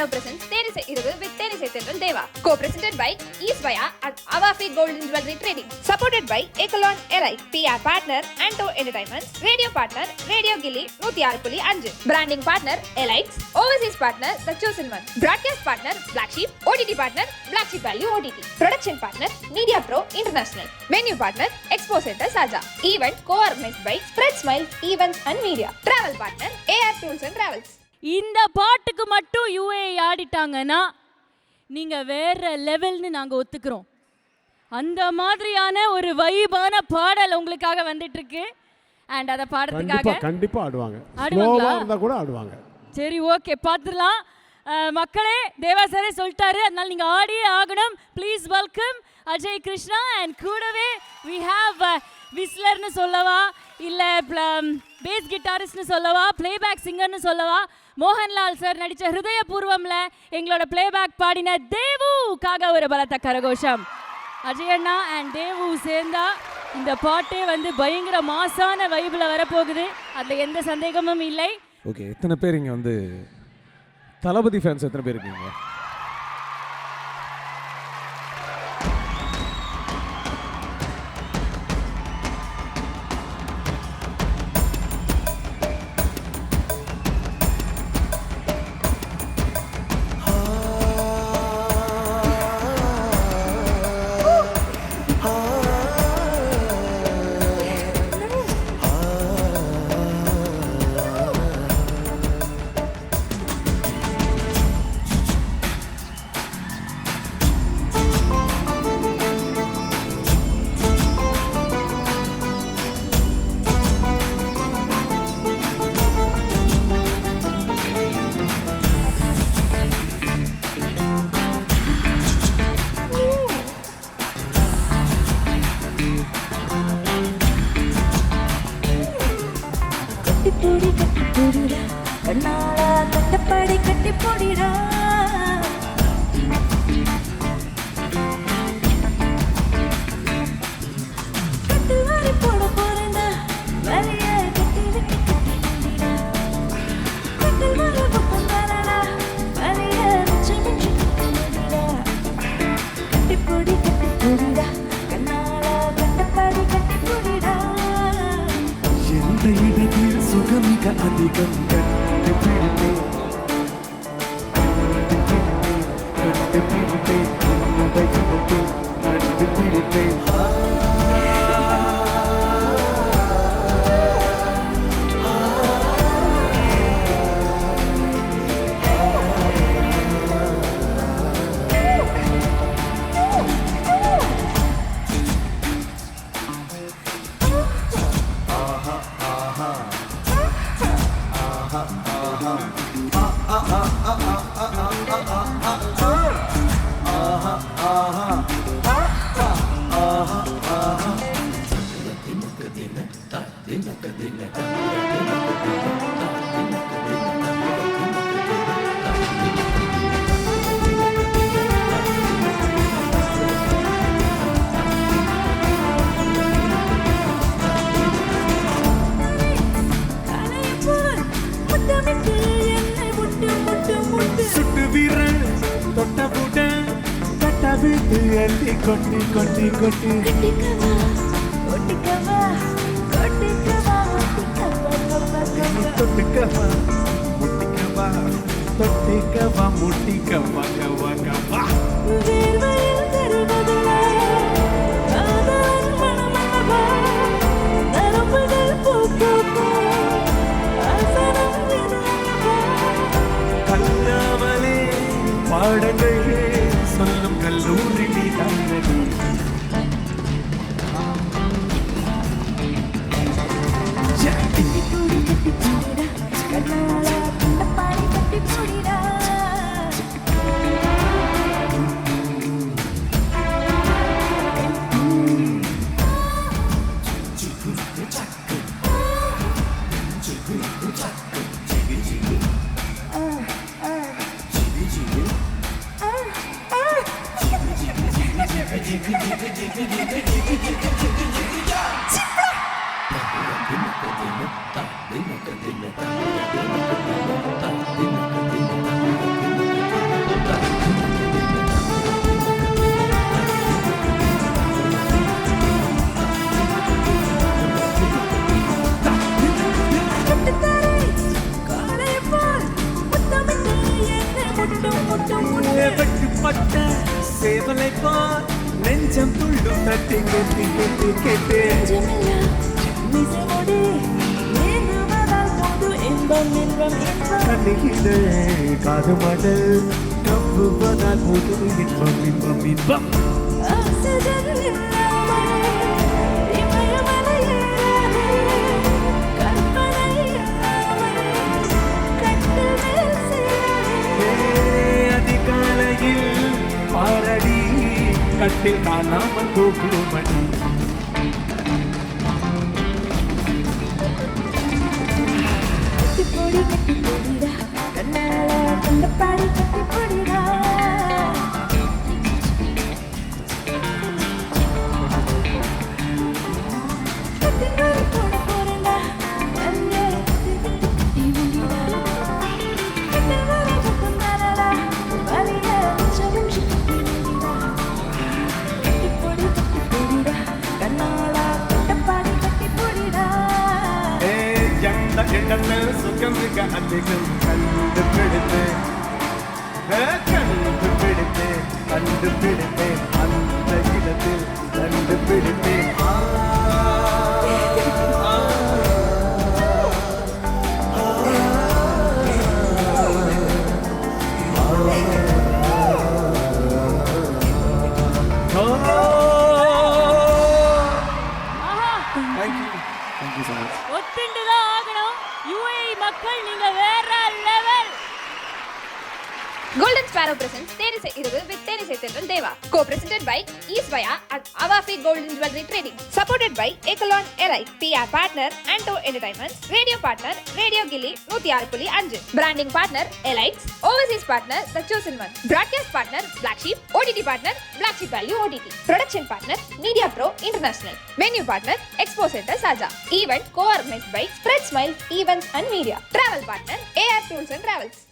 Arrow presents Thenisai Iruvu with Thenisai Tendran Deva. Co-presented by East Via and Avafi Gold and Jewelry Trading. Supported by Ecolon Elite. PR partner Anto Entertainments. Radio partner Radio Gilly 106.5. Branding partner Elites. Overseas partner The Chosen One. Broadcast partner Black Sheep. OTT partner Black Sheep Value OTT. Production partner Media Pro International. Venue partner Expo Center Saja. Event co-organized by Spread Smiles Events and Media. Travel partner AR Tools and Travels. இந்த பாட்டுக்கு மட்டும் UA ஆடிட்டாங்கன்னா நீங்க வேற லெவல்னு நாங்க ஒத்துக்கிறோம். அந்த மாதிரியான ஒரு வைபான பாடல் உங்களுக்காக வந்துட்டு இருக்கு. அண்ட் அத பாடுறதுக்காக கண்டிப்பா ஆடுவாங்க. ஸ்லோவா இருந்தா கூட ஆடுவாங்க. சரி, ஓகே, பாத்துறலாம். மக்களே, தேவா சாரே சொல்லிட்டாரு, அதனால நீங்க ஆடியே ஆகணும். Please welcome Ajay Krishna. And கூடவே we have விஸ்லர்னு சொல்லவா, இல்ல பேஸ் கிட்டாரிஸ்ட்னு சொல்லவா, பிளேபேக் சிங்கர்னு சொல்லவா, மோகன்லால் சார் நடித்த ஹிருதயபூர்வம்ல எங்களோட பிளேபேக் பாடின தேவுக்காக ஒரு பலத்த கரகோஷம். அஜய் அண்ணா அண்ட் தேவு சேர்ந்தா இந்த பாட்டே பயங்கர மாசான வைபில் வரப்போகுது, அதில் எந்த சந்தேகமும் இல்லை. ஓகே, எத்தனை பேர் இங்கே தளபதி ஃபேன்ஸ் எத்தனை பேர் இருக்கீங்க? கொலைப்பார் நெஞ்சம் துள்ளும் தட்டி கேட்டு கேட்டு கேட்டு கண்ணிகிலே காது மடல் நம்புவதால் போது இன்பம் இன்பம் இன்பம் அதிகாலையில் பாரடி கட்டில் காணாமல் போகுமடி இடத்தில் சுகம் மிக அதிகம் கண்டுபிடித்தேன் அந்த இடத்தில் கண்டுபிடித்தேன் ஒத்துண்டுதான் ஆகணும். UAE மக்கள் நீங்க வேற level. Golden Sparrow presents Tennis Iruvu with Tennis Center Deva. Co-presented by Isvaya and Avafi Golden Jewelry Trading. Supported by Ecolon Elite. PR partner Anto Entertainments. Radio partner Radio Gilly 106.5. Branding partner Elite. Overseas partner The Chosen One. Broadcast partner Black Sheep. OTT partner Black Sheep Value OTT. Production partner Media Pro International. Venue partner Expo Center Saja. Event co-organized by Spread Smiles Events and Media. Travel partner AR Tools and Travels.